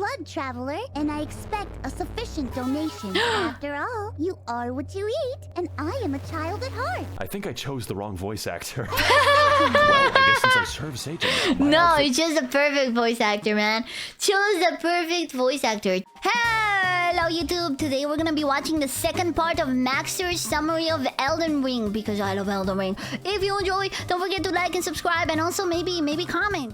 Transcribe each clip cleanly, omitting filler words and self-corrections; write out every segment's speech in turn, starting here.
blood, traveler, and I expect a sufficient donation. After all, you are what you eat, and I am a child at heart. I think I chose the wrong voice actor. Well, I guess since I serve Satan now, No, it's just a perfect voice actor, man. Chose the perfect voice actor. Hello, YouTube. Today we're gonna be watching the second part of Max0r's summary of Elden Ring because I love Elden Ring. If you enjoy, don't forget to like and subscribe, and also maybe comment.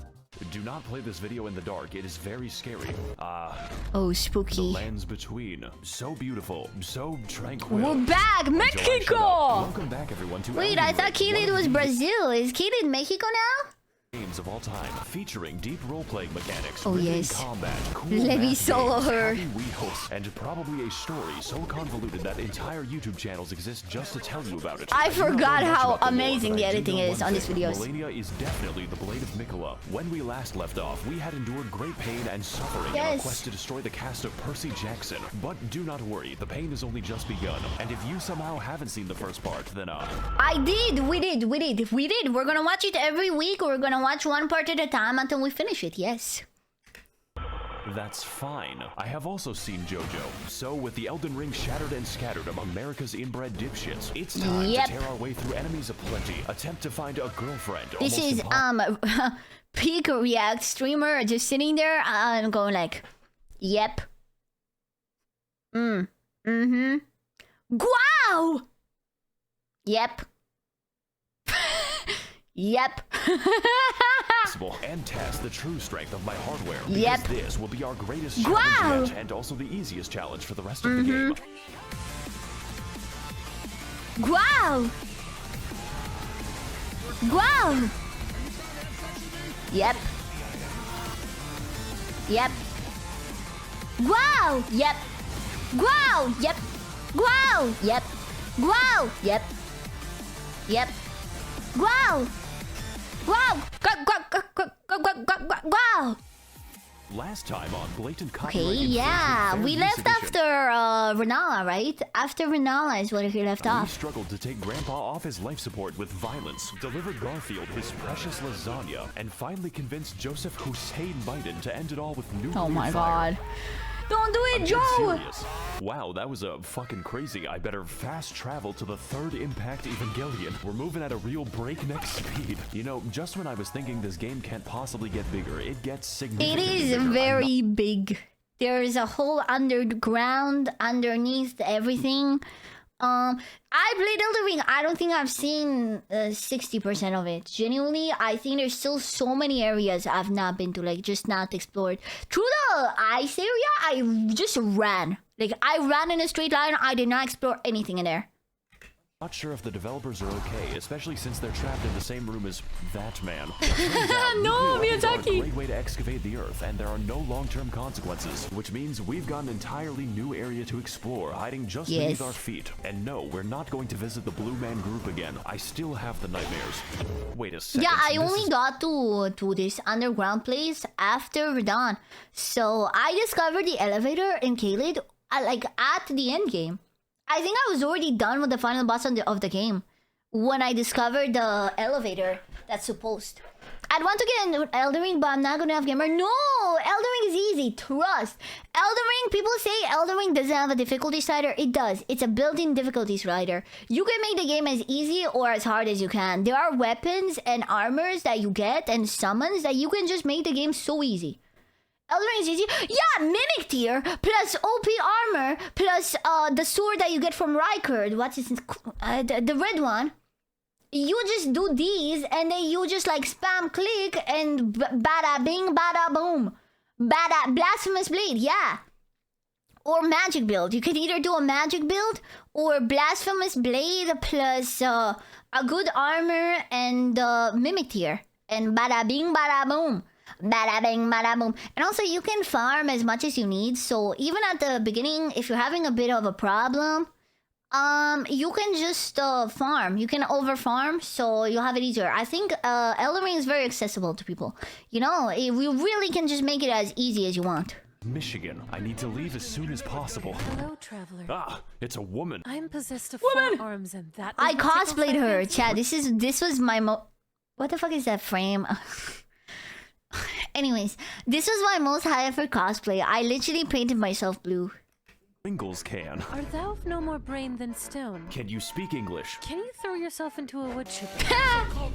Do not play this video in the dark. It is very scary. Oh, The spooky. lands between. So beautiful. So tranquil. We're back, Until I shut up. Mexico! Welcome back, everyone, to Wait, Elden I thought Ring, one Keylid of was the Brazil. Is Keylid Mexico now? games of all time, featuring deep role-playing mechanics, Oh, riveting yes. combat, cool Let me math solo games, her. happy wheels, and probably a story so convoluted that entire YouTube channels exist just to tell you about it. I do not forgot know much how about the lore, amazing but the I do editing know is one on these thing. videos. Melania is definitely the Blade of Mikola. When we last left off, we had endured great pain and suffering in our Yes. quest to destroy the cast of Percy Jackson. But do not worry, the pain has only just begun. And if you somehow haven't seen the first part, then I did. We did. We're gonna watch it every week. We're gonna watch one part at a time until we finish it. Yes. that's fine. I have also seen JoJo. So with the Elden Ring shattered and scattered among America's inbred dipshits, it's time Yep. to tear our way through enemies aplenty, attempt to find a girlfriend. This almost is impossible. peak react streamer just sitting there and going like, yep. Wow. Yep. Yep. And test the true strength of my hardware. Because Yep. this will be our greatest Wow. challenge yet, and also the easiest challenge for the rest of the game. Wow. Wow. Yep. Yep. Wow. Yep. Wow. Yep. Wow. Yep. Wow. Yep. Yep. Wow. Wow. Wow. Last time on Blatant Okay, Copyright yeah. Infringement We Fair left Use Edition, after Ranala, right? After Ranala is where he left we off. struggled to take Grandpa off his life support with violence, delivered Garfield his precious lasagna, and finally convinced Joseph Hussein Biden to end it all with nuclear Oh my fire. god. Don't do it, I'm dead Joe! serious. Wow, that was a fucking crazy. I better fast travel to the third Impact Evangelion. We're moving at a real breakneck speed. You know, just when I was thinking this game can't possibly get bigger, it gets It significantly is bigger. I'm very big. There is a whole underground underneath everything. I played Elden Ring. I don't think I've seen 60% of it. Genuinely, I think there's still so many areas I've not been to, like just not explored. Through the ice area, I just ran. Like I ran in a straight line. I did not explore anything in there. not sure if the developers are okay, especially since they're trapped in the same room as that man. Turns out, No, nuclear weapons are Miyazaki. a great way to excavate the Earth, and there are no long-term consequences, which means we've got an entirely new area to explore, hiding just beneath Yes. our feet. And no, we're not going to visit the Blue Man Group again. I still have the nightmares. Wait a second. Yeah, I this only is- got to this underground place after Radon. So I discovered the elevator in Caelid like at the end game. I think I was already done with the final boss of the game when I discovered the elevator that's supposed. I'd want to get into Elden Ring, but I'm not good enough gamer. No! Elden Ring is easy. Trust. Elden Ring, people say Elden Ring doesn't have a difficulty slider. It does. It's a built-in difficulty slider. You can make the game as easy or as hard as you can. There are weapons and armors that you get and summons that you can just make the game so easy. Elden Ring is easy. Yeah, Mimic Tier plus OP armor plus the sword that you get from Rykard. What's his the red one. You just do these and then you just like spam click and bada bing bada boom. Bada blasphemous blade, yeah. Or magic build. You can either do a magic build or blasphemous blade plus a good armor and Mimic Tier. And bada bing bada boom. Bada bing, bada boom. And also, you can farm as much as you need. So even at the beginning, if you're having a bit of a problem, you can just farm. You can over farm, so you'll have it easier. I think Elden Ring is very accessible to people. You know, we really can just make it as easy as you want. Michigan. I need to leave as soon as possible. Hello, traveler. Ah, it's a woman. I'm possessed of Woman! 4 arms, and that. I doesn't tickle cosplayed my her, fancy. Chad. This was my what the fuck is that frame? Anyways, this was my most high effort cosplay. I literally painted myself blue. Pringles can. Art thou of no more brain than stone? Can you speak English? Can you throw yourself into a wood chipper?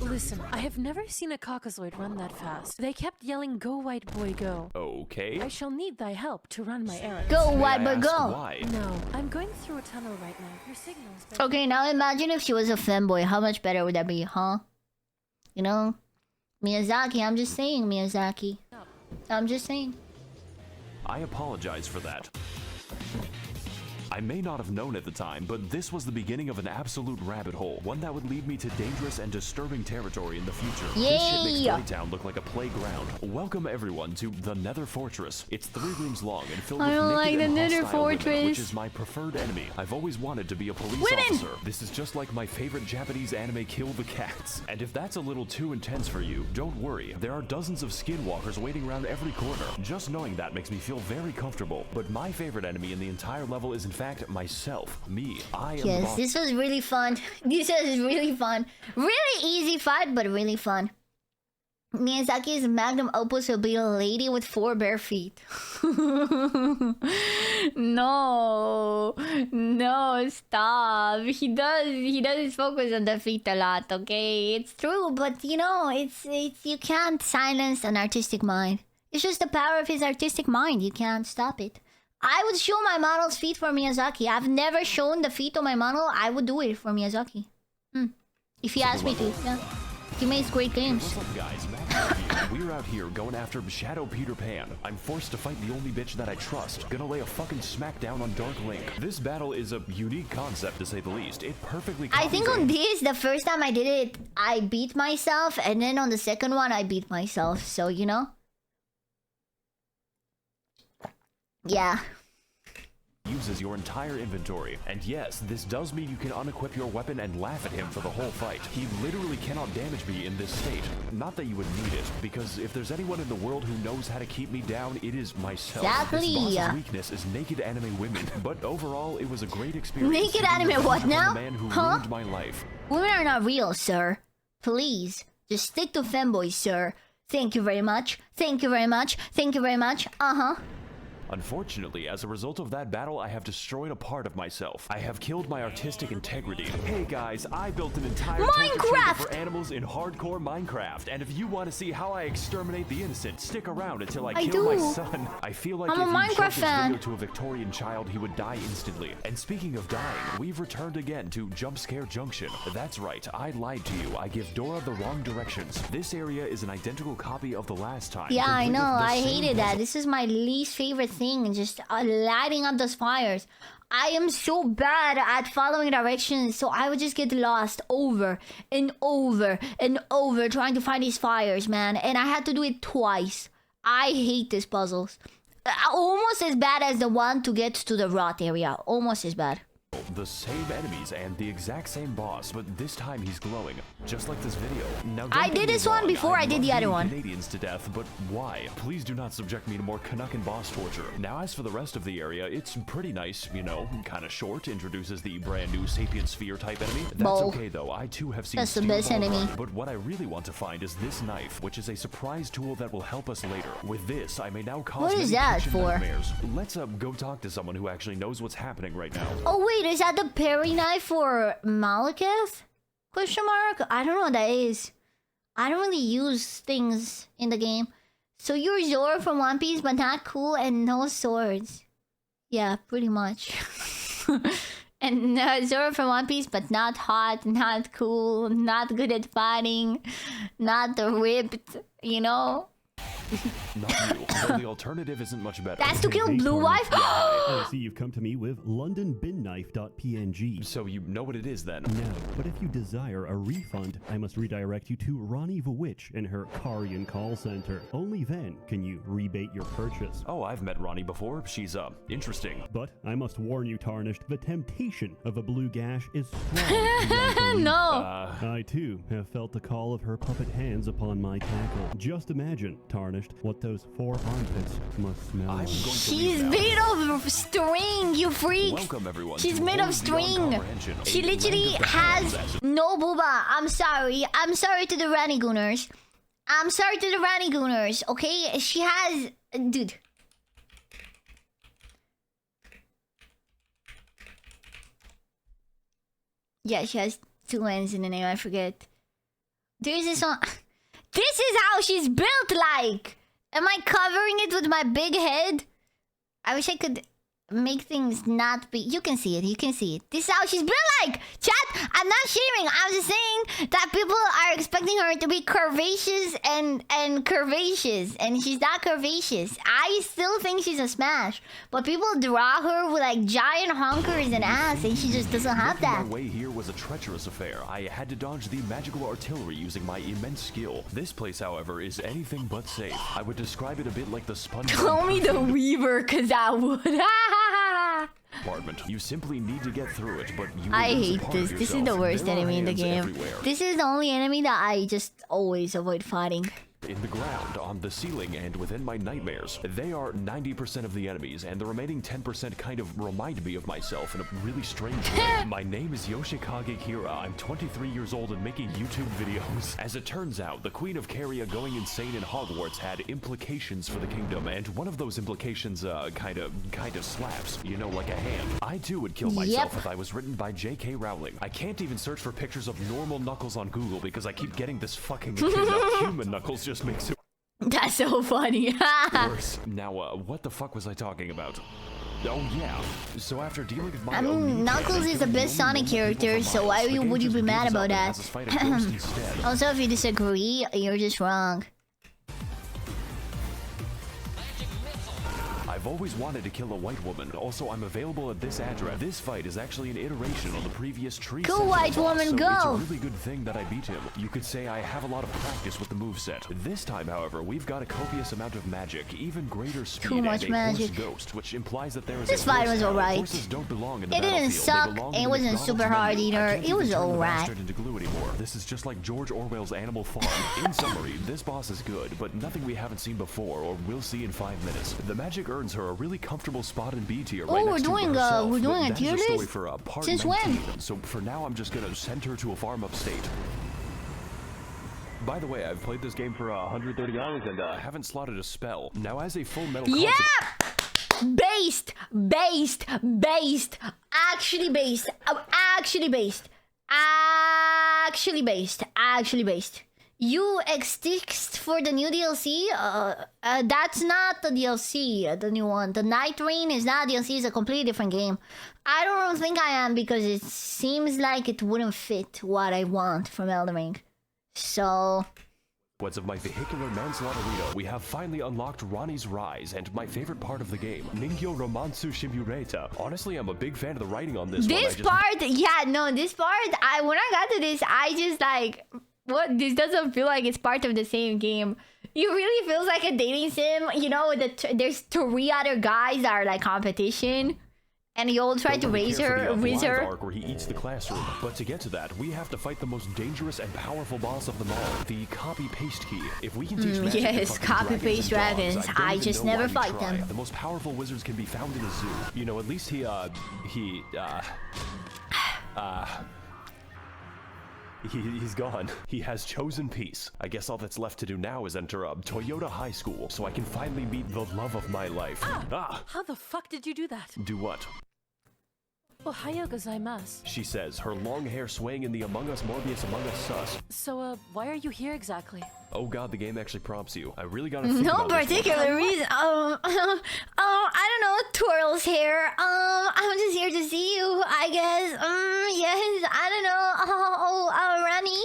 Listen, I have never seen a caucasoid run that fast. They kept yelling, "Go, white boy, go." Okay. I shall need thy help to run my errands. Go, May white I boy, ask go. why? No, I'm going through a tunnel right now. Your signal's better. Okay, now imagine if she was a femboy. How much better would that be, huh? You know? Miyazaki, I'm just saying, Miyazaki. I'm just saying. I apologize for that. I may not have known at the time, but this was the beginning of an absolute rabbit hole. One that would lead me to dangerous and disturbing territory in the future. This shit makes Yeah. Playtown look like a playground. Welcome everyone to the Nether Fortress. It's 3 rooms long and filled I with don't naked like the and Nether hostile women, Fortress. which is my preferred enemy. I've always wanted to be a police Women! officer. This is just like my favorite Japanese anime, Kill the Cats. And if that's a little too intense for you, don't worry. There are dozens of skinwalkers waiting around every corner. Just knowing that makes me feel very comfortable. But my favorite enemy in the entire level is in fact myself. Me. I am the Yes, boss. this was really fun. This was really fun. Really easy fight, but really fun. Miyazaki's magnum opus will be a lady with 4 bare feet. No, stop. He does focus on the feet a lot, okay? It's true, but you know, it's you can't silence an artistic mind. It's just the power of his artistic mind. You can't stop it. I would show my model's feet for Miyazaki. I've never shown the feet of my model. I would do it for Miyazaki. If he asked me to, yeah. He makes great games. What's up, guys? Max0r here. We're out here going after Shadow Peter Pan. I'm forced to fight the only bitch that I trust. Gonna lay a fucking smackdown on Dark Link. This battle is a unique concept, to say the least. It perfectly I think copies on a- this, the first time I did it, I beat myself. And then on the second one, I beat myself. So, you know? Yeah. uses your entire inventory. And yes, this does mean you can unequip your weapon and laugh at him for the whole fight. He literally cannot damage me in this state. Not that you would need it, because if there's anyone in the world who knows how to keep me down, it is myself. Exactly. This boss's weakness is naked anime women, but overall, it was a great experience. Naked to be anime revenged what on now? The man who Huh? ruined my life. Women are not real, sir. Please, just stick to femboys, sir. Thank you very much. Thank you very much. Thank you very much. Uh-huh. Unfortunately, as a result of that battle, I have destroyed a part of myself. I have killed my artistic integrity. Hey guys, I built an entire torture chamber Minecraft! for animals in hardcore Minecraft, and if you want to see how I exterminate the innocent, stick around until I kill my do. son. I feel like I'm if a you Minecraft showed this fan. video to a Victorian child, he would die instantly. And speaking of dying, we've returned again to Jump Scare Junction. That's right, I lied to you. I give Dora the wrong directions. This area is an identical copy of the last time. Yeah, I complete know. with the I same hated that. puzzle. This is my least favorite thing. Just lighting up those fires. I am so bad at following directions, so I would just get lost over and over and over trying to find these fires, man. And I had to do it twice. I hate these puzzles. Almost as bad as the one to get to the rot area. Almost as bad. The same enemies and the exact same boss, but this time he's glowing, just like this video. Now, don't I get did me this one wrong, before I did love the other beating one. Canadians to death, but why? Please do not subject me to more Canuckan boss torture. Now, as for the rest of the area, it's pretty nice, you know, kind of short. Introduces the brand new Sapient Sphere type enemy. That's Bull. okay though. I too have seen. That's the Steel best Ball enemy. run, but what I really want to find is this knife, which is a surprise tool that will help us later. With this, I may now cause What is many that kitchen for? nightmares. Let's go talk to someone who actually knows what's happening right now. Oh wait, is that the parry knife for Malekith? Question mark? I don't know what that is. I don't really use things in the game. So you're Zor from One Piece, but not cool and no swords. Yeah, pretty much. And Zoro from One Piece, but not hot, not cool, not good at fighting, not ripped, you know? Not you. Though the alternative isn't much better. That's to kill Hey, Blue Target. Wife? I see you've come to me with LondonBinKnife.png. So you know what it is then? No, but if you desire a refund, I must redirect you to Ranni the Witch in her Karian call center. Only then can you rebate your purchase. Oh, I've met Ranni before. She's, interesting. But I must warn you, Tarnished, the temptation of a blue gash is strong. beyond belief. No. I too have felt the call of her puppet hands upon my tackle. Just imagine, Tarnished, what those 4 armpits must smell I'm like. going to She's leave now. made of string, you freak. Welcome everyone. She's to made of Worlds Beyond string. Comprehension, She a literally land of the has hells. no booba. I'm sorry. I'm sorry to the Ranni Gooners. I'm sorry to the Ranni Gooners, okay? She has... Dude. Yeah, she has 2 N's in the name, I forget. There's this one... This is how she's built like! Am I covering it with my big head? I wish I could make things not be... You can see it, you can see it. This is how she's built like! Chat, I'm not shaming. I'm just saying that people are expecting her to be curvaceous and curvaceous. And she's not curvaceous. I still think she's a smash. But people draw her with like giant honkers and ass and she just doesn't have that. My way here was a treacherous affair. I had to dodge the magical artillery using my immense skill. This place, however, is anything but safe. I would describe it a bit like the sponge... Call me the Weaver, cause I would. Apartment. You simply need to get through it, but you I hate this. This is the worst There are enemy in the hands game. everywhere. This is the only enemy that I just always avoid fighting. In the ground, on the ceiling, and within my nightmares. They are 90% of the enemies, and the remaining 10% kind of remind me of myself in a really strange way. My name is Yoshikage Kira. I'm 23 years old and making YouTube videos. As it turns out, the Queen of Caria going insane in Hogwarts had implications for the kingdom, and one of those implications, kind of slaps. You know, like a hand. I too would kill myself if I was written by J.K. Rowling. I can't even search for pictures of normal Knuckles on Google because I keep getting this fucking human Knuckles just makes it That's so funny. worse. Now, what the fuck was I talking about? Oh yeah. So after dealing with my own Knuckles is the best Sonic character, so why would you be mad about that? Also, if you disagree, you're just wrong. I've always wanted to kill a white woman. Also, I'm available at this address. This fight is actually an iteration on the previous tree. Go, white woman, so go! It's a really good thing that I beat him. You could say I have a lot of practice with the moveset. This time, however, we've got a copious amount of magic, even greater speed, Too much and a magic. horse ghost, which implies that there is This a fight horse was now. alright. Horses don't belong in the It didn't battlefield. They suck, belong it in the wasn't McDonald's super hard menu. either, I can't it was even turn the alright. bastard into glue anymore. This is just like George Orwell's Animal Farm. In summary, this boss is good, but nothing we haven't seen before or will see in 5 minutes. The magic earns her a really comfortable spot in B tier right we're next to doing herself, we're doing but a that is tier story list? for, part Since 19. when? So for now, I'm just gonna send her to a farm upstate. By the way, I've played this game for 130 hours and haven't slotted a spell. Now, as a full metal Yeah! Based! Actually based. Actually based. You exist for the new DLC? That's not the DLC, the new one. The Night Rain is not DLC, it's a completely different game. I don't think I am because it seems like it wouldn't fit what I want from Elden Ring. So... What's of my vehicular manslaughterito, we have finally unlocked Ranni's Rise, and my favorite part of the game, Ningyo Romansu Shimureta. Honestly, I'm a big fan of the writing on this one. This part, when I got to this, I just like, what? This doesn't feel like it's part of the same game. It really feels like a dating sim, you know, there's 3 other guys that are like competition. And you all try to raise her. Arc where he eats the classroom. But to get to that, we have to fight the most dangerous and powerful boss of them all, the copy-paste key. If we can teach magic to fucking copy-paste dragons. dogs, I don't just even know never why we fight try. them. The most powerful wizards can be found in a zoo. You know, at least he's gone. He has chosen peace. I guess all that's left to do now is enter Toyota High School, so I can finally meet the love of my life. How the fuck did you do that? Do what? Ohayo gozaimasu. She says, her long hair swaying in the Among Us Morbius Among Us sus. So, why are you here exactly? Oh god, the game actually prompts you. I really gotta think No about this particular reason. I don't know. Twirl's hair. I'm just here to see you, I guess. Yes, I don't know. Ranni.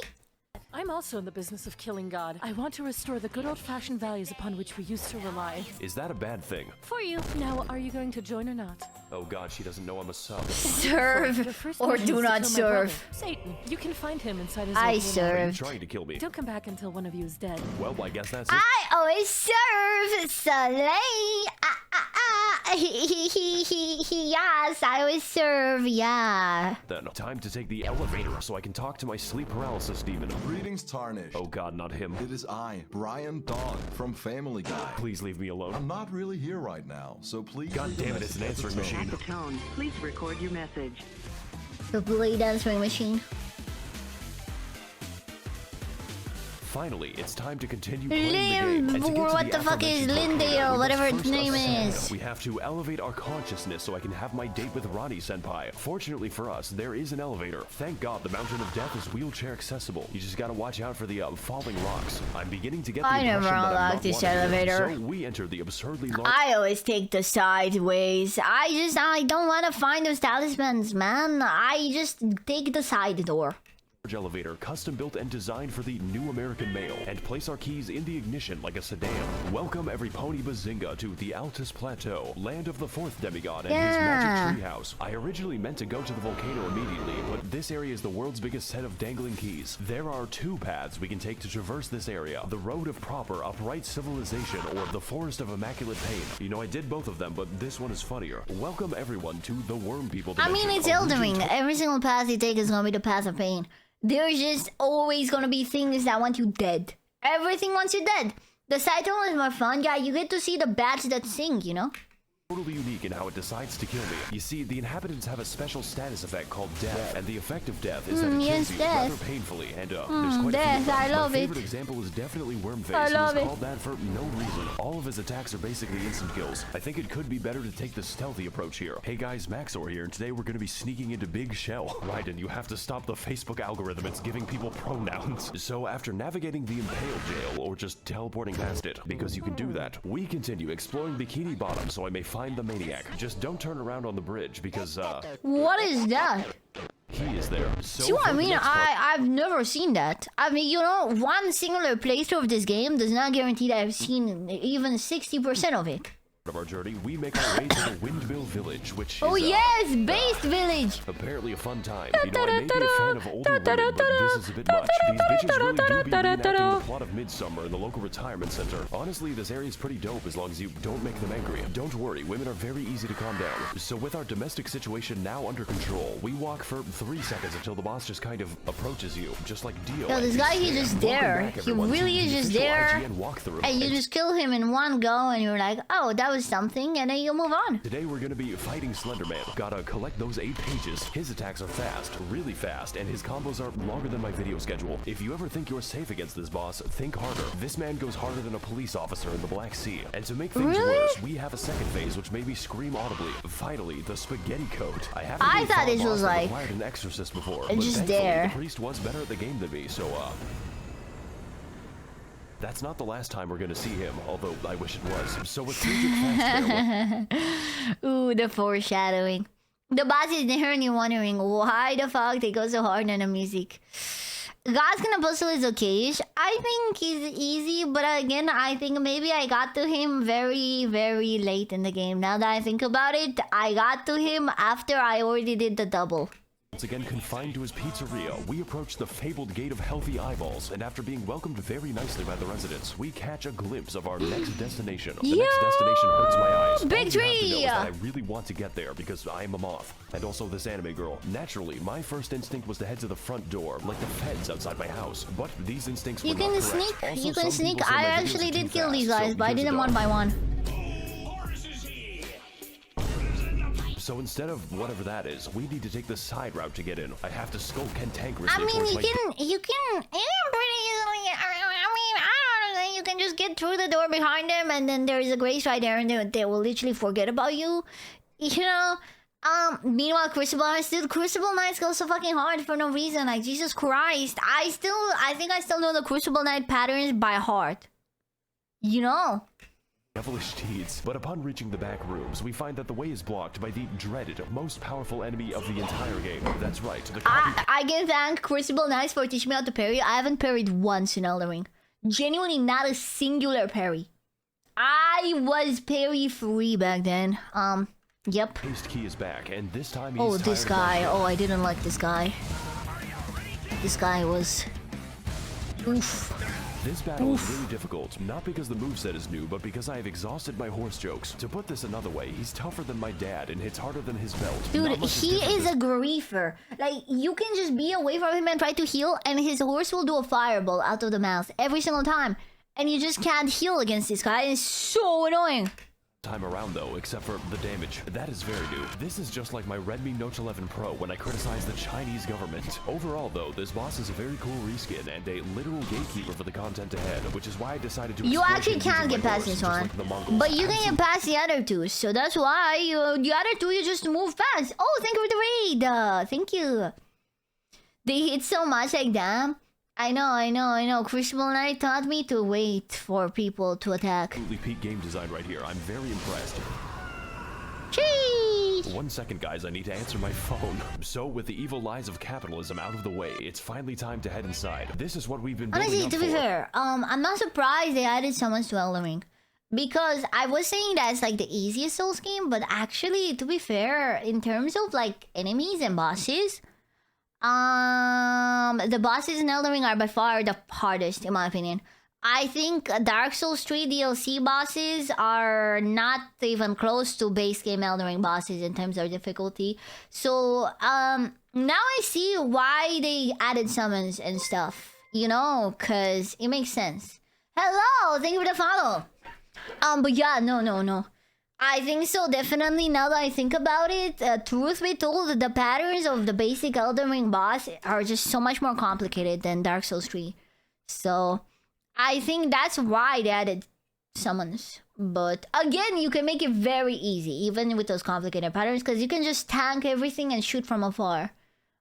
I'm also in the business of killing God. I want to restore the good old-fashioned values upon which we used to rely. Is that a bad thing? For you. Now, are you going to join or not? Oh god, she doesn't know I'm a sub. Serve or do not serve. Satan. You can find him inside his I old serve. Are you trying to kill me? Don't come back until one of you is dead. Well, I guess that's it. I always serve. Soleil. Yes, I always serve. Yeah. Then, time to take the elevator so I can talk to my sleep paralysis demon. Greetings, Tarnished. Oh god, not him. It is I, Brian Dawn, from Family Guy. Please leave me alone. I'm not really here right now, so please... God damn it, it's an answering machine. At the tone, please record your message. The blade answering machine. finally, it's time to continue playing the game. And to get to What the fuck is Lindale, we whatever must its first name ascend. is? We have to elevate our consciousness so I can have my date with Ranni senpai. Fortunately for us, there is an elevator. Thank God the Mountain of Death is wheelchair accessible. You just gotta watch out for the falling rocks. I'm beginning to get the I impression never that I'm unlocked not this wanted here. elevator. So we enter the absurdly large I always take the sideways. I don't want to find those talismans, man. I just take the side door. elevator, custom built and designed for the new American male, and place our keys in the ignition like a sedan. Welcome every pony bazinga to the Altus Plateau, land of the fourth demigod and his magic treehouse. I originally meant to go to the volcano immediately, but this area is the world's biggest set of dangling keys. There are two paths we can take to traverse this area: the road of proper, upright civilization, or the forest of immaculate pain. You know, I did both of them, but this one is funnier. Welcome everyone to the Worm People I Dimension. mean, it's Elden Ring. Every single path you take is gonna be the path of pain. There's just always gonna be things that want you dead. Everything wants you dead. The side tunnel is more fun. Yeah, you get to see the bats that sing, you know? Totally unique in how it decides to kill me. You see, the inhabitants have a special status effect called death, and the effect of death is that it kills you rather painfully, and there's quite death, a few. I love My it. favorite example is definitely Wormface, I love who's it. called that for no reason. All of his attacks are basically instant kills. I think it could be better to take the stealthy approach here. Hey guys, Max0r here, and today we're gonna be sneaking into Big Shell. Right, and you have to stop the Facebook algorithm. It's giving people pronouns. So after navigating the Impale Jail, or just teleporting past it, because you can do that, we continue exploring Bikini Bottom so I may find the maniac. Just don't turn around on the bridge because What is that? he is there. So See what I for the mean? next part- I've never seen that. I mean, you know, one singular playthrough of this game does not guarantee that I've seen even 60% of it. of our journey, we make our way to the Windmill Village, which Oh is yes, Based Village. apparently a fun time. You know, I may be a fan of older women, but this is a bit much. These bitches really do be reenacting the plot of Midsummer in the local retirement center. Honestly, this area is pretty dope as long as you don't make them angry. Don't worry, women are very easy to calm down. So with our domestic situation now under control, we walk for 3 seconds until the boss just kind of approaches you, just like Dio. Yo, this guy, he's just there. He really is just there. And you just kill him in one go and you're like, oh, that was something, and then you move on. Today we're gonna be fighting Slenderman. Gotta collect those 8 pages. His attacks are fast, really fast, and his combos are longer than my video schedule. If you ever think you're safe against this boss, think harder. This man goes harder than a police officer in the Black Sea. And to make things worse, we have a second phase which made me scream audibly. Finally, the spaghetti coat. I thought this was like required an exorcist before, it's but just thankfully, there. the priest was better at the game than me, so that's not the last time we're gonna see him, although I wish it was. So with Frederick fast Ooh, the foreshadowing. The boss is inherently wondering why the fuck they go so hard on the music. God's gonna puzzle is okayish. I think he's easy, but again, I think maybe I got to him very, very late in the game. Now that I think about it, I got to him after I already did the double. Once again confined to his pizzeria, we approach the fabled Gate of Healthy Eyeballs, and after being welcomed very nicely by the residents, we catch a glimpse of our next destination. The next destination hurts my eyes. Big All you have to know tree! is that I really want to get there because I am a moth. And also this anime girl. Naturally, my first instinct was to head to the front door, like the feds outside my house. But these instincts were You not can correct. sneak. Also, You can some sneak. people say I my videos actually are too did kill fast, these guys, so but I here's did a them go. one by one. So instead of whatever that is, we need to take the side route to get in. I have to skull cantankerously I mean, towards my you can pretty easily. I mean, I don't know. You can just get through the door behind them, and then there is a grace right there, and they will literally forget about you. You know. Meanwhile, Crucible Knights, dude, Crucible Knights go so fucking hard for no reason. Like, Jesus Christ. I think I still know the Crucible Knight patterns by heart. You know? devilish deeds. But upon reaching the back rooms, we find that the way is blocked by the dreaded, most powerful enemy of the entire game. That's right, the I can thank Crucible Knights for teaching me how to parry. I haven't parried once in Elden Ring. Genuinely not a singular parry. I was parry free back then. Yep. paste key is back, and this time he's Oh, this tired guy. of Oh, I didn't like this guy. This guy was... Oof. This battle is really difficult, not because the moveset is new, but because I have exhausted my horse jokes. To put this another way, he's tougher than my dad and hits harder than his belt. Dude, Not much he different is a griefer. Like, you can just be away from him and try to heal, and his horse will do a fireball out of the mouth every single time. And you just can't heal against this guy. It's so annoying. time around though, except for the damage. That is very new. This is just like my Redmi Note 11 Pro when I criticized the Chinese government. Overall though, this boss is a very cool reskin and a literal gatekeeper for the content ahead, which is why I decided to. You actually can't get past this one, but you can get past the other two, so that's why the other two you just move past. Oh, thank you for the raid. Thank you. They hit so much like that. I know. Crucible Knight taught me to wait for people to attack. Absolutely peak game design right here. I'm very impressed. Cheese! 1 second, guys. I need to answer my phone. So, with the evil lies of capitalism out of the way, it's finally time to head inside. This is what we've been building Honestly, up to be for. fair, I'm not surprised they added summons to Elden Ring. Because I was saying that's like the easiest Souls game, but actually, to be fair, in terms of like enemies and bosses, the bosses in Elden Ring are by far the hardest, in my opinion. I think Dark Souls 3 DLC bosses are not even close to base game Elden Ring bosses in terms of difficulty. So, now I see why they added summons and stuff. You know, because it makes sense. Hello! Thank you for the follow! But yeah, no. I think so, definitely, now that I think about it, truth be told, the patterns of the basic Elden Ring boss are just so much more complicated than Dark Souls 3. So, I think that's why they added summons. But again, you can make it very easy, even with those complicated patterns, because you can just tank everything and shoot from afar.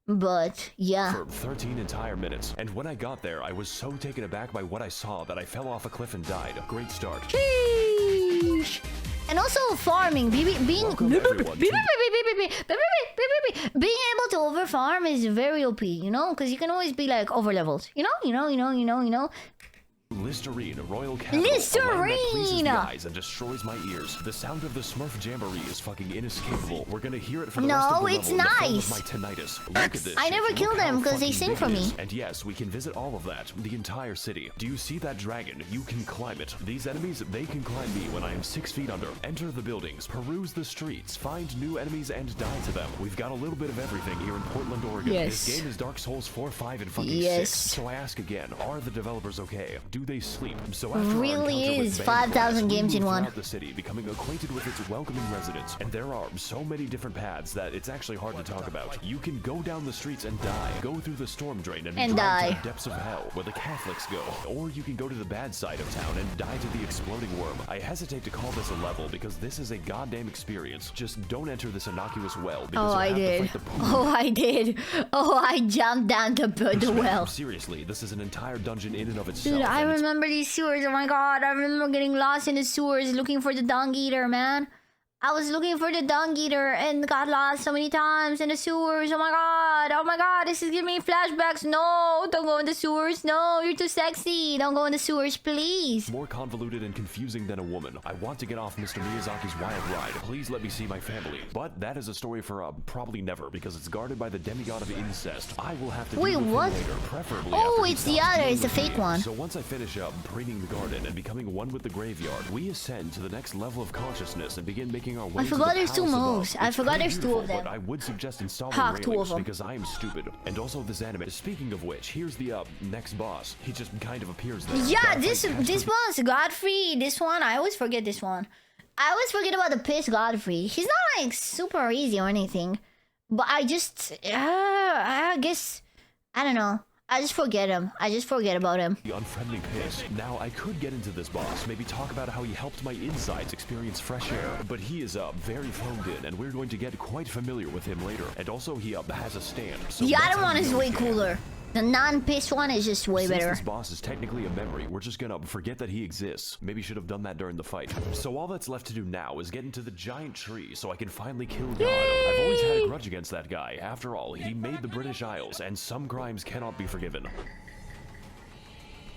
But, yeah. For 13 entire minutes. And when I got there, I was so taken aback by what I saw that I fell off a cliff and died. Great start. Sheesh. And also farming, being able to over farm is very OP, you know, because you can always be like over leveled, you know. Listerine, Royal Capital. Listerine! The eyes and destroys my ears. The sound of the Smurf Jamboree is fucking inescapable. We're gonna hear it for the rest of the it's level nice. My tinnitus. Look at this. I never shit. kill Look them how because they fucking sing for big it me. is. And yes, we can visit all of that, the entire city. Do you see that dragon? You can climb it. These enemies, they can climb me when I am 6 feet under. Enter the buildings, peruse the streets, find new enemies and die to them. We've got a little bit of everything here in Portland, Oregon. Yes. This game is Dark Souls 4, 5, and fucking Yes. 6. So I ask again, are the developers okay? Do they sleep? So after our Really encounter with is Bane 5,000 Class, we games in move one. throughout the city, becoming acquainted with its welcoming residents. And there are so many different paths that it's actually hard to talk about. You can go down the streets and die, go through the storm drain and drive die. to the depths of hell, where the Catholics go. Or you can go to the bad side of town and die to the exploding worm. I hesitate to call this a level because this is a goddamn experience. Just don't enter this innocuous well because Oh, I you'll have did. to fight the poop. Oh, I did. Oh, I jumped down the well. Seriously, this is an entire dungeon in and of itself. Dude, I and it's remember these sewers. Oh my god, I remember getting lost in the sewers looking for the dung eater, man. I was looking for the dung eater and got lost so many times in the sewers. Oh my god, this is giving me flashbacks. No, don't go in the sewers. No, you're too sexy. Don't go in the sewers, please. more convoluted and confusing than a woman. I want to get off Mr. Miyazaki's wild ride. Please let me see my family. But that is a story for probably never because it's guarded by the demigod of incest. I will have to Wait, deal with him what? later, preferably Oh, after he it's the stops other. dealing It's the with fake me. one. So once I finish up preening the garden and becoming one with the graveyard, we ascend to the next level of consciousness and begin making our way I to forgot the there's two palace above. moves. I It's forgot pretty there's two of beautiful, them. But I would suggest installing Fuck, two of railings them. because I am stupid. And also this anime. Speaking of which, here's the next boss. He just kind of appears there. Yeah, Gotta this fight Casper. one's Godfrey. This one, I always forget this one. I always forget about the piss Godfrey. He's not like super easy or anything, but I just, I guess, I don't know. I just forget him. I just forget about him. The unfriendly piss. Now, I could get into this boss, maybe talk about how he helped my insides experience fresh air, but he is very phoned in, and we're going to get quite familiar with him later. And also, he has a stand. So The that's other how one you is know way he's getting. cooler. The non-piss one is just way Since better. this boss is technically a memory, we're just gonna forget that he exists. Maybe should have done that during the fight. So all that's left to do now is get into the giant tree so I can finally kill God. I've always had a grudge against that guy. After all, he made the British Isles, and some crimes cannot be forgiven.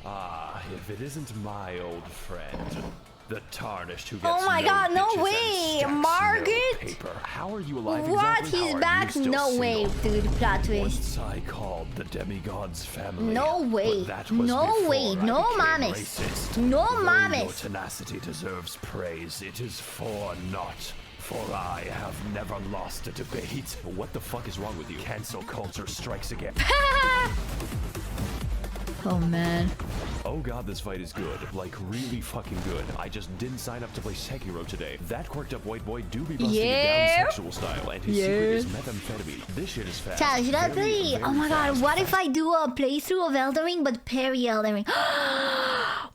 Ah, if it isn't my old friend, the tarnished who gets Oh my god, no bitches and way! stacks Margott? paper. How are you alive What? exactly? He's How are back? you still No single? way, dude. Plot twist. Once I called the demigod's family. No way. But that was No before way. I No became mames. racist. No Though mames. Your tenacity deserves praise. It is for naught. For I have never lost a debate. What the fuck is wrong with you? Cancel culture strikes again. Oh man. Oh god, this fight is good. Like, really fucking good. I just didn't sign up to play Sekiro today. That quirked up white boy do be busting it down sexual style, and his secret is methamphetamine. This shit is fast. Chat, should I Very, play? very Oh my god, fast. what if I do a playthrough of Elden Ring but parry Elden Ring?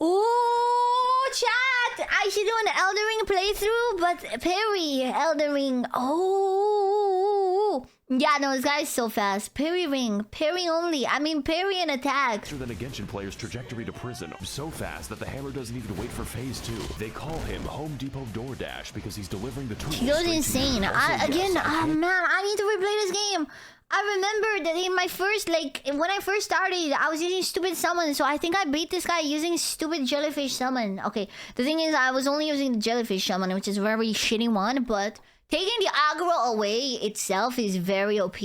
Ooh, chat! I should do an Elden Ring playthrough but parry Elden Ring. Oh. Yeah, no, this guy is so fast. Parry ring. Parry only. I mean, parry and attack. Faster than a Genshin player's trajectory to prison. So fast that the hammer doesn't even wait for phase 2. They call him Home Depot DoorDash because he's delivering the tools. He goes straight to you. insane. Also, yes, Man, I need to replay this game. I remember that in my first, when I first started, I was using stupid summon. So I think I beat this guy using stupid jellyfish summon. Okay, the thing is, I was only using the jellyfish summon, which is a very shitty one, but taking the aggro away itself is very OP.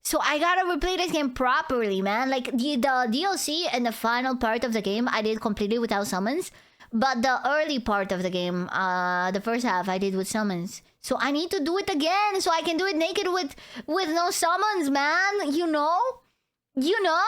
So I gotta replay this game properly, man. Like, the DLC and the final part of the game, I did completely without summons. But the early part of the game, the first half, I did with summons. So I need to do it again so I can do it naked with no summons, man. You know? You know?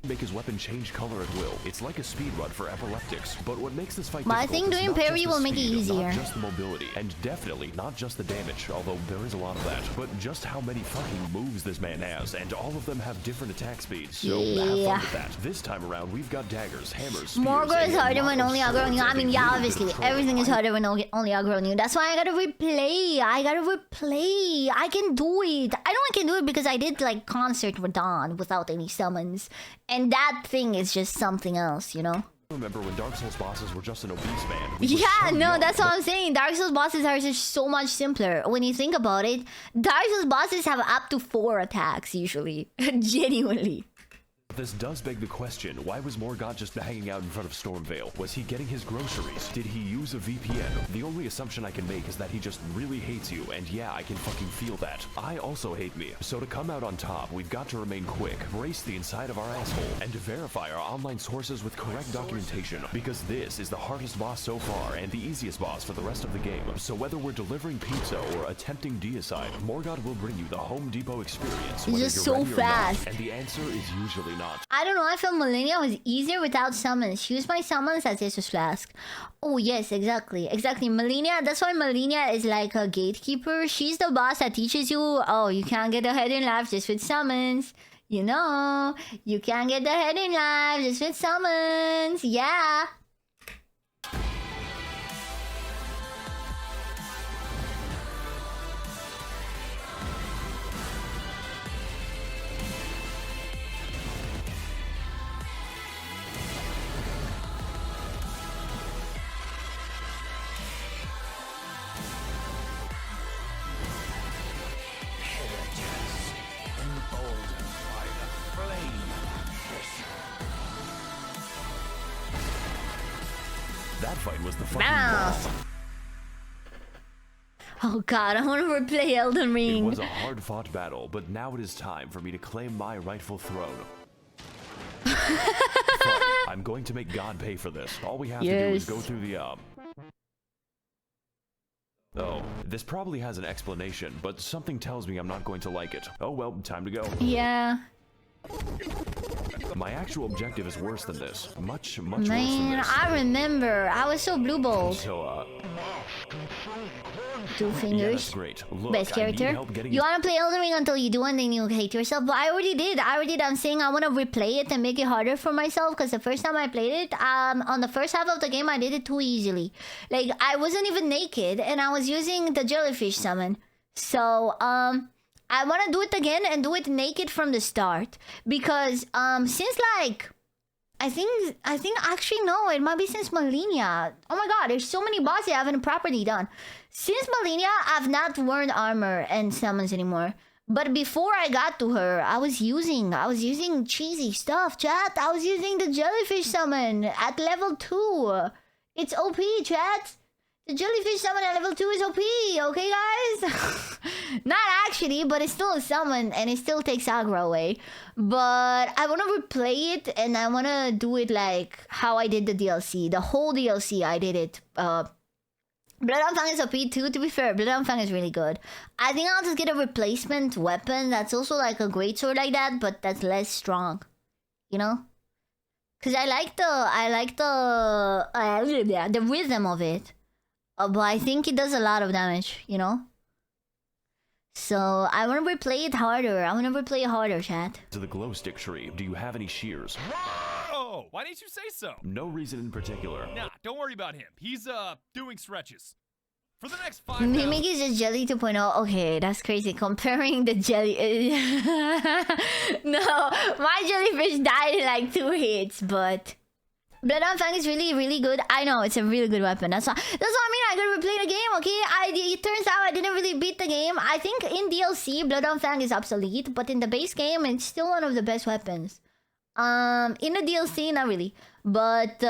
make his weapon change color at will. It's like a speed run for epileptics. But what makes this fight But I difficult think is doing not parry just the will make it speed, easier. Not just the mobility, and definitely not just the damage, although there is a lot of that. But just how many fucking moves this man has, and all of them have different attack speeds. So have fun with that. This time around, we've got daggers, hammers, spears, Morgott is and a harder lot when of only swords, aggroing you. I and mean, they yeah, really obviously. control Everything is it. harder when only aggroing you. That's why I gotta replay. I can do it. I know I can do it because I did like concert with Dawn without any summons. And that thing is just something else, you know? Remember when Dark Souls bosses were just an obese man? We were Yeah, so no, young, that's but what I'm saying. Dark Souls bosses are just so much simpler. When you think about it, Dark Souls bosses have up to 4 attacks usually. Genuinely. this does beg the question, why was Morgott just hanging out in front of Stormvale? Was he getting his groceries? Did he use a VPN? The only assumption I can make is that he just really hates you, and yeah, I can fucking feel that. I also hate me, so to come out on top, we've got to remain quick, brace the inside of our asshole, and to verify our online sources with correct documentation, because this is the hardest boss so far, and the easiest boss for the rest of the game. So whether we're delivering pizza or attempting deicide, Morgott will bring you the Home Depot experience, whether just you're so ready or fast. not, and the answer is usually not. I don't know, I felt Millennia was easier without summons. Use my summons as Jesus Flask. Oh yes, exactly. Exactly. Millennia, that's why Millennia is like a gatekeeper. She's the boss that teaches you, oh, you can't get ahead in life just with summons. You know, you can't get ahead in life just with summons. Yeah. That fight was the fucking Bounce. bomb. Oh god, I want to replay Elden It Ring. was a hard-fought battle, but now it is time for me to claim my rightful throne. Fuck it, I'm going to make God pay for this. All we have to do is Yes. go through the, Oh, this probably has an explanation, but something tells me I'm not going to like it. Oh well, time to go. Yeah. My actual objective is worse than this. Much worse than Man, this. I remember. I was so blue balled. So, 2 yeah, that's fingers. great. Look, Best I need character. help getting You wanna play Elden Ring until you do and then you hate yourself. But I already did. I'm saying I wanna replay it and make it harder for myself because the first time I played it, on the first half of the game I did it too easily. Like I wasn't even naked and I was using the jellyfish summon. So I wanna do it again and do it naked from the start. Because since like I think actually no, it might be since Malenia. Oh my god, there's so many bosses I haven't properly done. Since Malenia, I've not worn armor and summons anymore. But before I got to her, I was using cheesy stuff, chat. I was using the jellyfish summon at level 2. It's OP, chat. The jellyfish summon at level 2 is OP, okay guys? Not actually, but it's still a summon and it still takes aggro away. But I want to replay it and I want to do it like how I did the DLC. The whole DLC, I did it. Blood on Fang is OP too, to be fair. Blood on Fang is really good. I think I'll just get a replacement weapon that's also like a greatsword like that, but that's less strong. You know? Cause I like the rhythm of it, but I think it does a lot of damage, you know. So I want to replay it harder. I want to replay it harder, chat. To the glow stick tree, do you have any shears? Oh, why didn't you say so? No reason in particular. Nah, don't worry about him. He's doing stretches. For the next 5 Mimic is just Jelly 2.0. Okay, that's crazy. Comparing the jelly. No, my jellyfish died in like 2 hits, but Blood on Fang is really, really good. I know it's a really good weapon. That's what I mean. I gotta replay the game. Okay, it turns out I didn't really beat the game. I think in DLC, Blood on Fang is obsolete, but in the base game, it's still one of the best weapons. In the DLC, not really, but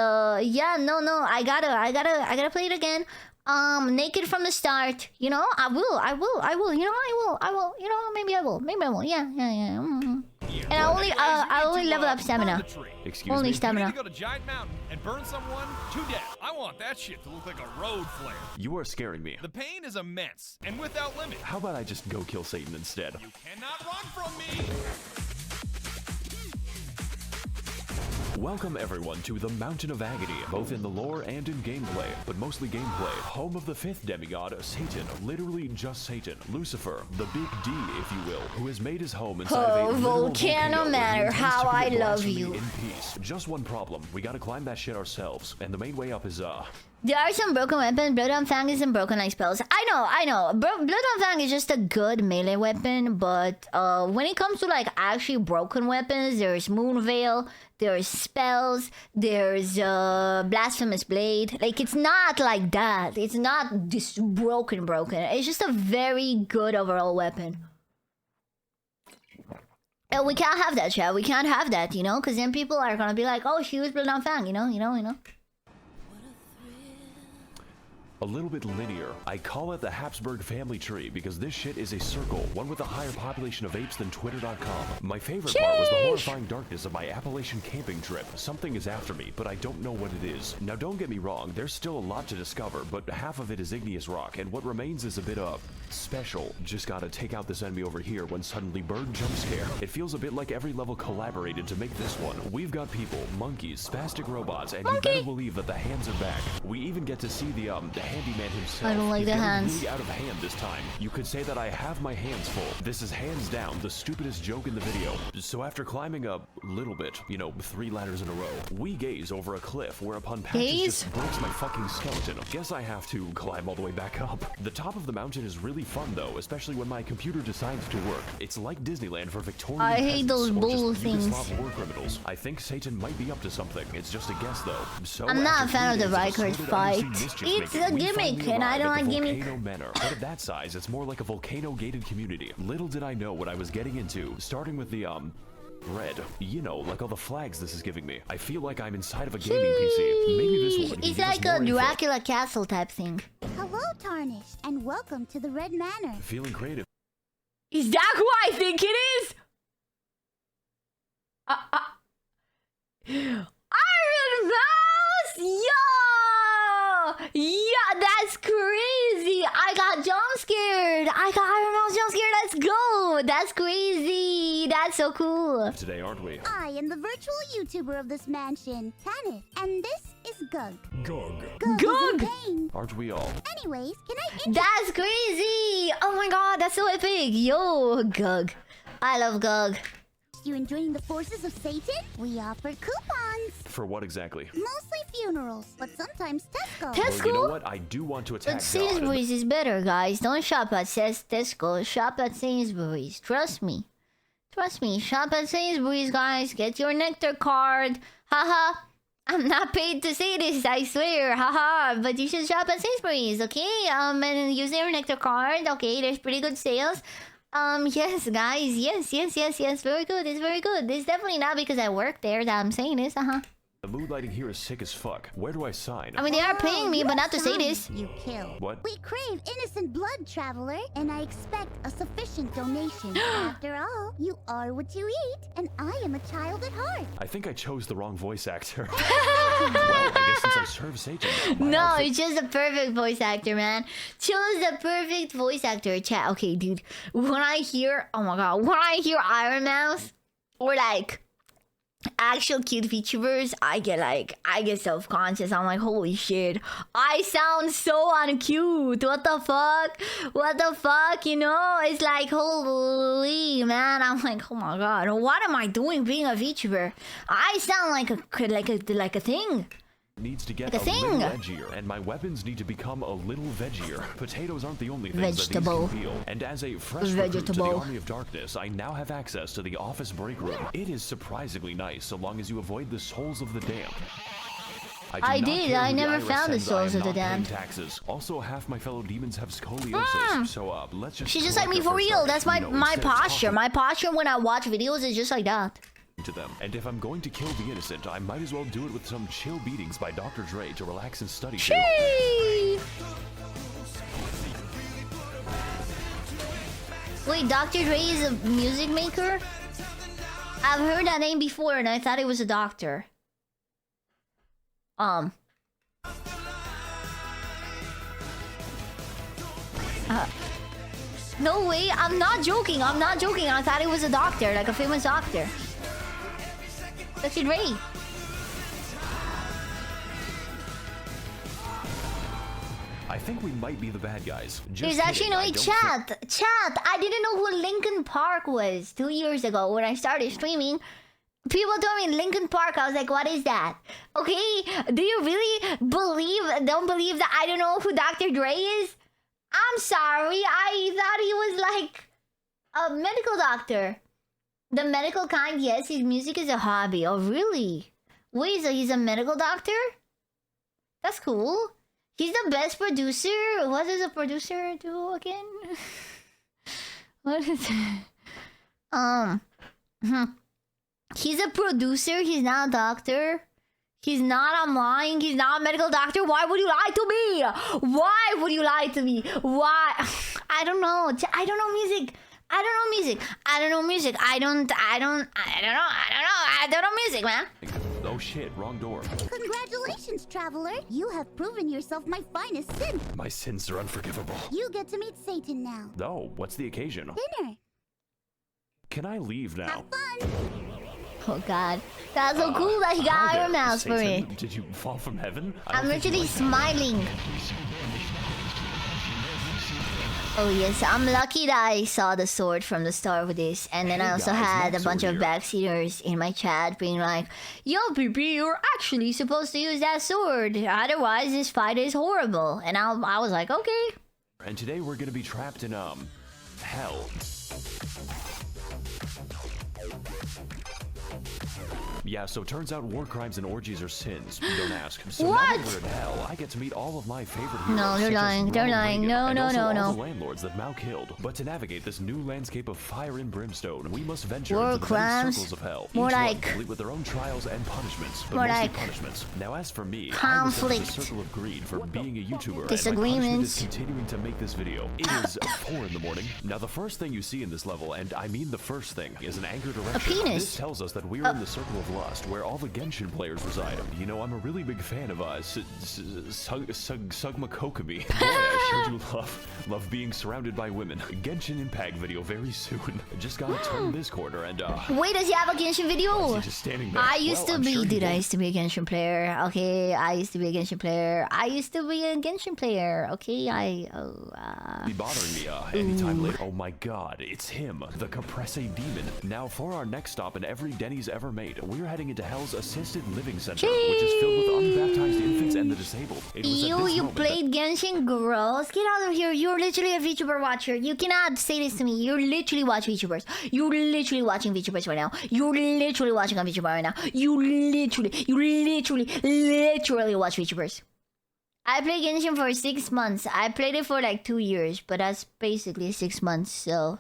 yeah, no, I gotta play it again. Naked from the start, you know. I will, you know, maybe I will, yeah. And I only level up stamina. Excuse Only me? You need stamina. to go to Giant Mountain and burn someone to death. I want that shit to look like a road flare. You are scaring me. The pain is immense and without limit. How about I just go kill Satan instead? You cannot run from me. Welcome everyone to the Mountain of Agony, both in the lore and in gameplay, but mostly gameplay. Home of the 5th demigod, Satan, literally just Satan, Lucifer, the big D, if you will, who has made his home inside of a literal Volcano volcano Manor, where he intends how to I commit love blasphemy you. In peace. Just one problem, we gotta climb that shit ourselves, and the main way up is There are some broken weapons. Blood on Fang isn't broken like spells. I know. Blood on Fang is just a good melee weapon, but when it comes to like actually broken weapons, there's Moonveil, there's spells, there's Blasphemous Blade. Like, it's not like that. It's not this broken. It's just a very good overall weapon. And we can't have that, chat. We can't have that, you know, because then people are gonna be like, oh, she was Blood on Fang, you know. a little bit linear. I call it the Habsburg family tree because this shit is a circle, one with a higher population of apes than Twitter.com. My favorite part was the horrifying darkness of my Appalachian camping trip. Something is after me, but I don't know what it is. Now don't get me wrong, there's still a lot to discover, but half of it is igneous rock, and what remains is a bit of special. Just gotta take out this enemy over here when suddenly bird jump scare. It feels a bit like every level collaborated to make this one. We've got people, monkeys, spastic robots, and you better believe that the hands are back. We even get to see the handyman himself. I don't like He's the getting hands. really out of hand this time. You could say that I have my hands full. This is hands down the stupidest joke in the video. So after climbing a little bit, 3 ladders in a row, we gaze over a cliff whereupon Patches just breaks my fucking skeleton. Guess I have to climb all the way back up. The top of the mountain is really fun though, especially when my computer decides to work. It's like Disneyland for Victorian I hate those peasants or bull just things. Yugoslav war criminals. I think Satan might be up to something. It's just a guess though. So I'm not a after fan of 3 the days Rikers assorted fight. undersea mischief It's making, a we gimmick, finally and I don't arrive at like the gimmick. Volcano Manor. But at that size, it's more like a volcano gated community. Little did I know what I was getting into, starting with the red. Like all the flags this is giving me. I feel like I'm inside of a gaming PC. Maybe this one can It's give us like more a info. Dracula castle type thing. Hello, Tarnished, and welcome to the Red Manor. Feeling creative. Is that who I think it is? Iron Mouse! Yo! Yeah, that's crazy! I got jump scared! I got Iron Mouse jump scared! Let's go! That's crazy! That's so cool! Today, aren't we? I am the virtual YouTuber of this mansion, Tanith, and this is Gug. Gug. Gug is in Gug! pain. Aren't we all? Anyways, can I That's crazy! Oh my god, that's so epic! Yo, Gug. I love Gug. interest you in joining the forces of Satan? We offer coupons. For what exactly? Mostly funerals, but sometimes Tesco. Tesco? Well, you know what? I do want to attack But God. Sainsbury's is better, guys. Don't shop at Tesco. Shop at Sainsbury's. Trust me. Trust me. Shop at Sainsbury's, guys. Get your Nectar card. Haha. I'm not paid to say this, I swear. Haha. But you should shop at Sainsbury's, okay? And use your Nectar card. Okay, there's pretty good sales. Yes, guys. Yes. Very good. It's very good. It's definitely not because I work there that I'm saying this. The mood lighting here is sick as fuck. Where do I sign? I mean, they are paying me, you but not to say son, this. You kill. What? We crave innocent blood, traveler, and I expect a sufficient donation. After all, you are what you eat, and I am a child at heart. I think I chose the wrong voice actor. Well, I guess since I serve Satan now, my No, outfit- it's just a perfect voice actor, man. Chose the perfect voice actor. Chat. Okay, dude. When I hear, oh my god, when I hear Iron Mouse, or like actual cute VTubers, I get self-conscious. I'm like, holy shit, I sound so uncute. What the fuck? What the fuck? You know, it's like, holy man. I'm like, oh my god, what am I doing being a VTuber? I sound like a thing. Needs to get Like a a thing. little edgier, and my weapons need to become a little veggier. Potatoes aren't the only things Vegetable. that these can peel. And as a fresh recruit to the Vegetable. Army of Darkness, I now have access to the office break room. It is surprisingly nice, so long as you avoid the souls of the damned. I did. I never found the souls of the damned. Taxes. Also, half my fellow demons have scoliosis, so let's just. She's just like me for real. That's my posture. My posture when I watch videos is just like that. To them. And if I'm going to kill the innocent, I might as well do it with some chill beatings by Dr. Dre to relax and study. Chee! Wait, Dr. Dre is a music maker? I've heard that name before and I thought it was a doctor. No way, I'm not joking. I'm not joking. I thought it was a doctor, like a famous doctor. Dr. Dre. I think we might be the bad guys. There's actually no chat. I didn't know who Linkin Park was 2 years ago when I started streaming. People told me Linkin Park. I was like, what is that? Okay, do you really don't believe that I don't know who Dr. Dre is? I'm sorry. I thought he was like a medical doctor. The medical kind, yes. His music is a hobby. Oh, really? Wait, so he's a medical doctor? That's cool. He's the best producer. What does a producer do again? What is it? He's a producer. He's not a doctor. He's not. I'm lying. He's not a medical doctor. Why would you lie to me? Why would you lie to me? Why? I don't know. I don't know music. I don't know music. I don't know music, man. Oh shit, wrong door. Congratulations, traveler. You have proven yourself my finest sin. My sins are unforgivable. You get to meet Satan now. Oh, what's the occasion? Dinner. Can I leave now? Have fun. Oh god. That's so cool that he got Hi Iron there, Mouse for Satan. me. Did you fall from heaven? I'm literally smiling. Oh yes, I'm lucky that I saw the sword from the start of this, and then Hey I also guys, had a Max0r bunch of here. backseaters in my chat being like, "Yo, PP, you're actually supposed to use that sword. Otherwise, this fight is horrible." And I was like, "Okay." And today we're gonna be trapped in hell. Yeah, so turns out war crimes and orgies are sins. Don't ask. So now that What? we're in hell, I get to meet all of my favorite heroes. No, they're such as lying. They're Ronald lying. Reagan, No, and no, also no, all no. the landlords that Mao killed. But to navigate this new landscape of fire and brimstone, we must venture War into the many crimes? circles of hell. More each one like- complete with their own trials and punishments, but More mostly like punishments. Now, as for me, I was conflict. in the circle of greed for being a YouTuber. Disagreements. And my punishment is continuing to make this video. It is 4 in the morning. Now, the first thing you see in this level, and I mean the first thing, is an anchor direction. penis. This tells us that we're in the circle of lust, where all the Genshin players reside. You know, I'm a really big fan of Sugma Kokomi. Boy, I sure do love being surrounded by women. Genshin Impact video very soon. Just gotta turn this corner and Wait, does he have a Genshin video? he's just standing there. I used Well, to I'm be, sure he dude. I won't used to be a Genshin player. Okay, I used to be a Genshin player. Okay, be bothering me anytime later. Oh my god, it's him, the Caprese demon. Now for our next stop in every Denny's ever made, we're heading into Hell's Assisted Living Center, which is filled with unbaptized infants and the disabled. It was at You this moment that- played Genshin, girls. Get out of here. You're literally a VTuber watcher. You cannot say this to me. You're literally watching VTubers. You're literally watching VTubers right now. You're literally watching a VTuber right now. You literally watch VTubers. I played Genshin for 6 months. I played it for like 2 years, but that's basically 6 months, so...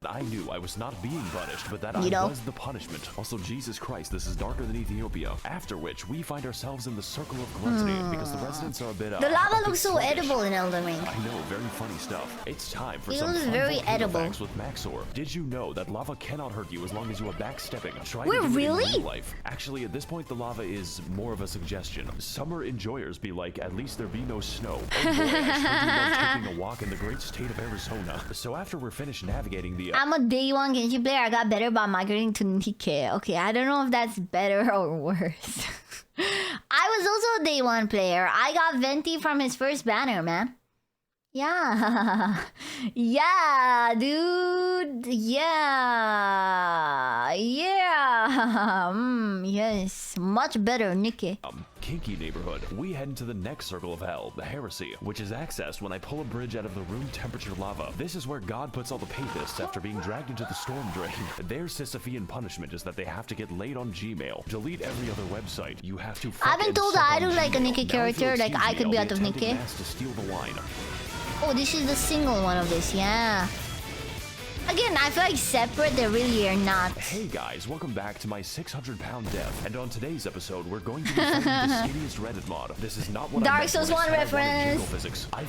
I knew I was not being punished, but that You I know? was the punishment. Also, Jesus Christ, this is darker than Ethiopia. After which, we find ourselves in the circle of gluttony, because the residents are a bit The lava a bit looks so sluggish. edible in Elden Ring. I know, very funny stuff. It's time for It some looks fun very volcano edible. facts with Max0r. Did you know that lava cannot hurt you as long as you are backstepping? Try Wait, to do it in really? real life. Actually, at this point, the lava is more of a suggestion. Summer enjoyers be like, at least there be no snow. Oh boy, I sure do love taking a walk in the great state of Arizona. So after we're finished navigating the I'm a day one Genshin player. I got better by migrating to Nikkei. Okay, I don't know if that's better or worse. I was also a day one player. I got Venti from his first banner, man. Yeah. Yeah, dude. Yeah. Yeah. Yes. Much better, Nikkei. Kinky neighborhood. We head into the next circle of hell, the heresy, which is accessed when I pull a bridge out of the room temperature lava. This is where God puts all the papists after being dragged into the storm drain. Their Sisyphean punishment is that they have to get laid on Gmail, delete every other website. You have to. I've been told that I look like a Nikkei character, like I could be out of Nikkei. To steal the wine. Oh, this is the single one of this, yeah. Again, I feel like separate, they really are not. Hey guys, welcome back to my 600-pound death. And on today's episode, we're going to be fighting the skinniest Reddit mod. This is not what Dark Souls 1 reference.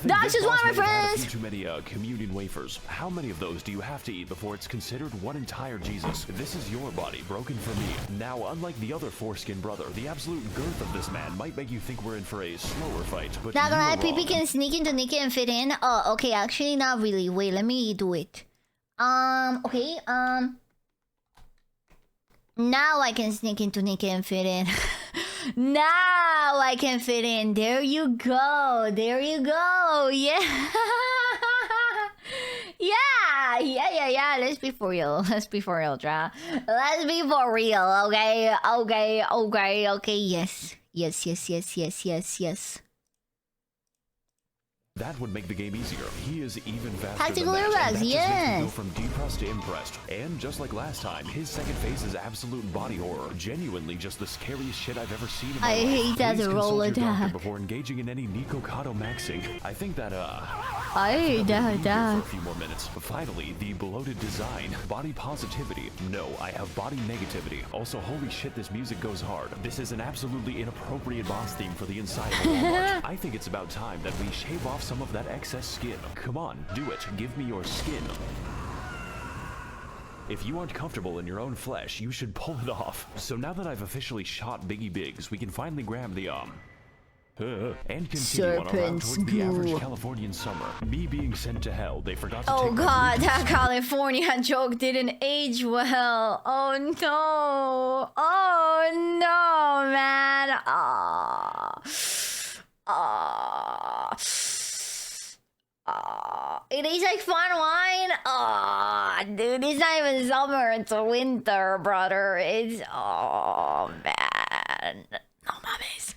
Dark Souls 1 reference. Too many communion wafers. How many of those do you have to eat before it's considered one entire Jesus? This is your body broken for me. Now, unlike the other foreskin brother, the absolute girth of this man might make you think we're in for a slower fight. But not gonna lie, PP PP can sneak into Nikkei and fit in. Oh, okay, actually not really. Wait, let me do it. Okay, now I can sneak into Nikkei and fit in. Now I can fit in. There you go. There you go. Yeah. Yeah. Let's be for real. Let's be for real, Dra. Let's be for real, okay? Okay. Yes. That would make the game easier. He is even faster Tactical than that, airbags, and that just makes yes. you go from depressed to impressed. And just like last time, his second phase is absolute body horror. Genuinely just the scariest shit I've ever seen in my life. I hate that Please roll consult your doctor attack. before engaging in any Nico Kato maxing. I think that I hate for that. a few more minutes. Finally, the bloated design. Body positivity. No, I have body negativity. Also, holy shit, this music goes hard. This is an absolutely inappropriate boss theme for the inside of a Walmart. I think it's about time that we shave off some of that excess skin. Come on, do it. Give me your skin. If you aren't comfortable in your own flesh, you should pull it off. So now that I've officially shot Biggie Biggs, we can finally grab the and continue on our route towards the average Californian summer. Me being sent to hell, they forgot to Oh take god, that California joke didn't age well. Oh no, man. It is like fun wine. Dude, it's not even summer, it's winter, brother. It's man. No mames.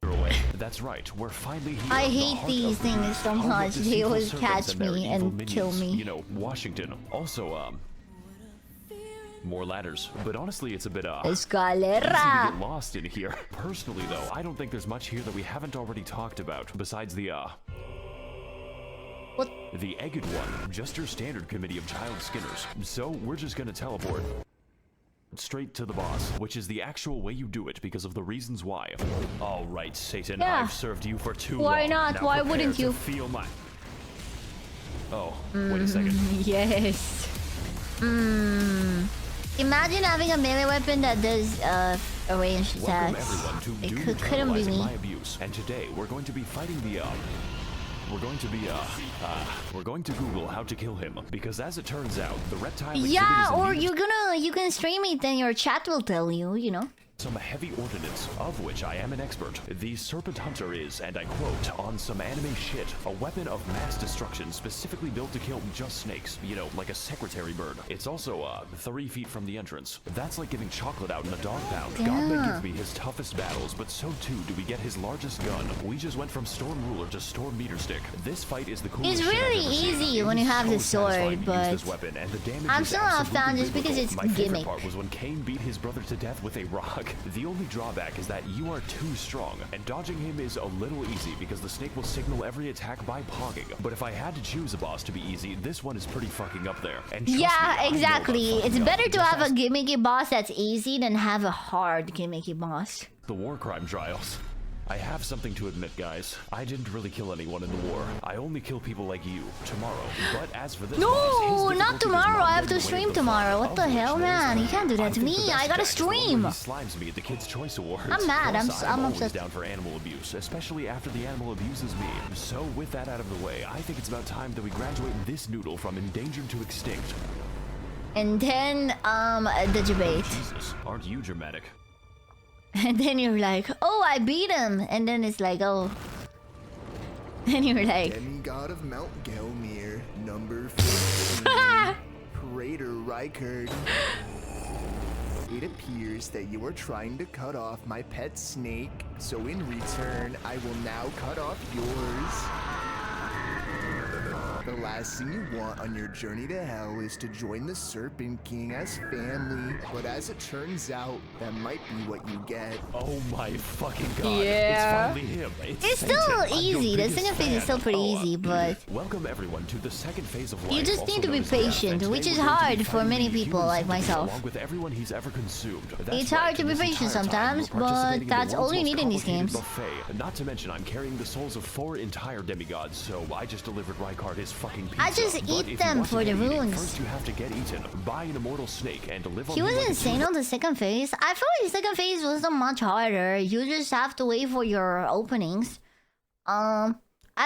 away. That's right, we're finally here. I the hate heart these of the things so home of much. the They deceitful always serpents catch their me evil and kill minions. me. You know, Washington. Also, more ladders. But honestly, it's a bit, easy to Escalera. get lost in here. Personally, though, I don't think there's much here that we haven't already talked about, besides the, What? the Egged One, just your standard committee of child skinners. So, we're just gonna teleport straight to the boss, which is the actual way you do it because of the reasons why. All right, Satan, Yeah. I've served you for too long. Why not? Now Why prepare wouldn't to you? feel my... Oh, wait a second. Yes. Imagine having a melee weapon that does ranged Welcome attacks. everyone to It Doom couldn't be Internalizing me. My Abuse. And today we're going to be fighting the we're going to Google how to kill him because as it turns out, the reptile Yeah, exhibit is or immune you can stream it, then your chat will tell you, you know. some heavy ordnance, of which I am an expert. The Serpent Hunter is, and I quote, on some anime shit, a weapon of mass destruction specifically built to kill just snakes, you know, like a secretary bird. It's also, 3 feet from the entrance. That's like giving chocolate out in a dog pound. God may give me his toughest battles, but so too do we get his largest gun. We just went from Storm Ruler to Storm Meter Stick. This fight is the coolest It's shit I've really ever seen. easy It when was you have so the sword, satisfying to use but this weapon, and the damage I'm is still not a fan absolutely just because biblical. it's My favorite gimmick. part was when Cain beat his brother to death with a rock. The only drawback is that you are too strong, and dodging him is a little easy because the snake will signal every attack by pogging. But if I had to choose a boss to be easy, this one is pretty fucking up there. And trust me, I Yeah, know exactly. about It's fucking better up. to Just have a ask gimmicky boss that's easy than have a hard gimmicky boss. the war crime trials. I have something to admit, guys. I didn't really kill anyone in the war. I only kill people like you tomorrow. But as for this No, boss, his not difficulty tomorrow. does not I have go to the way stream of the tomorrow. fight, What the of which hell, there is man? You none. can't do that to I me. think the I best gotta text is the one stream. where he slimes me at the Kids' Choice Awards. I'm mad. Plus, I'm always upset. down for animal abuse, especially after the animal abuses me. So with that out of the way, I think it's about time that we graduate this noodle from endangered to extinct. And then, the debate. Jesus, aren't you dramatic? And then you're like, oh, I beat him. And then it's like, oh. And you're like, Demigod of Mount Gelmir, number 15, Praetor Rykard. It appears that you are trying to cut off my pet snake, so in return, I will now cut off yours. The last thing you want on your journey to hell is to join the Serpent King as family, but as it turns out, that might be what you get. Oh my fucking god. Yeah. It's finally him. it's Satan. still I'm your easy. The biggest second phase is fan. still pretty easy, but Welcome everyone to the second phase of life. you just also need to be known as death, patient, and which today is we're going to be hard for fighting many the people human like centipede myself. Along with everyone he's ever consumed. That's It's hard right, to be this patient entire time, sometimes, we're participating in the but that's all world's you most need in these complicated games. Buffet. Not to mention, I'm carrying the souls of 4 entire demigods, so I just delivered Rykard his fucking pizza. I just But eat if you them want to for the get eating, runes. First you have to get eaten, buy an immortal snake, and live on He was like a insane tumor. on the second phase. I feel like the second phase wasn't much harder. You just have to wait for your openings. I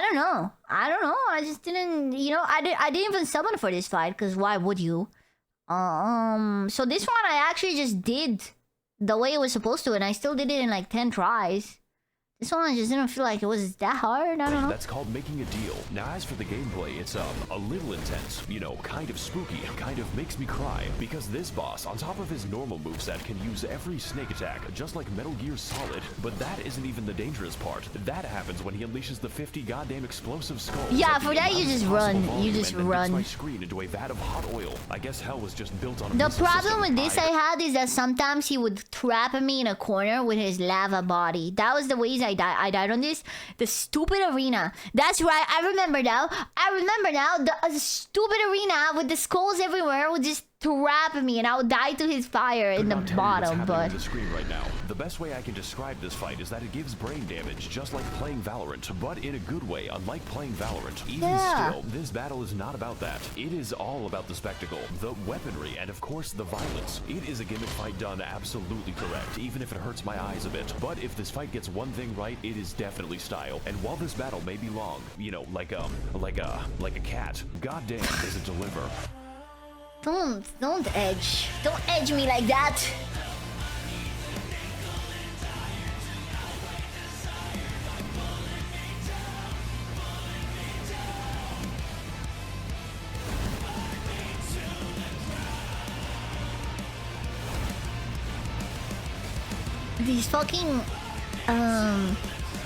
don't know. I just didn't. I didn't even summon for this fight because why would you? So this one I actually just did the way it was supposed to, and I still did it in like 10 tries. This one I just didn't feel like it was that hard. I don't know. That's called making a deal. Now, as for the gameplay, it's a little intense. Kind of spooky, kind of makes me cry. Because this boss, on top of his normal moveset, can use every snake attack, just like Metal Gear Solid. But that isn't even the dangerous part. That happens when he unleashes the 50 goddamn explosive skulls. Yeah, at the for that you loudest just possible run. volume You just and then run. dips my screen into a vat of hot oil. I guess hell was just built on a The missile problem system. with this I had is that sometimes he would trap me in a corner with his lava body. That was the ways I died on this. The stupid arena. That's right. I remember now. The stupid arena with the skulls everywhere would just trap me and I would die to his fire in the Could not tell you what's bottom, happening on but the screen right now. The best way I can describe this fight is that it gives brain damage, just like playing Valorant, but in a good way, unlike playing Valorant. Even Yeah. still, this battle is not about that. It is all about the spectacle, the weaponry, and of course the violence. It is a gimmick fight done absolutely correct, even if it hurts my eyes a bit. But if this fight gets one thing right, it is definitely style. And while this battle may be long, like a cat, goddamn does it deliver. Don't edge. Don't edge me like that. These fucking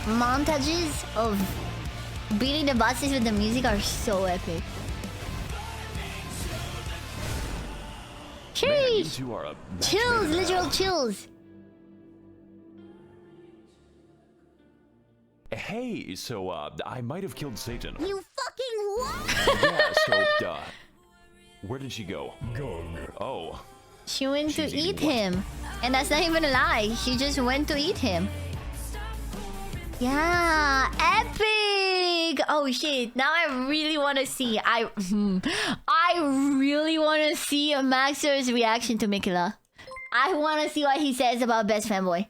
montages of beating the bosses with the music are so epic. Man, you Sheesh! two are a match Chills, made in literal hell. chills. Hey, so I might have killed Satan. You fucking what? Yeah, so where did she go? Oh. She went to She's eat eating what? him. And that's not even a lie. She just went to eat him. Yeah, epic! Oh shit, now I really want to see. I really want to see Max0r's reaction to Mikula. I want to see what he says about Best Fanboy.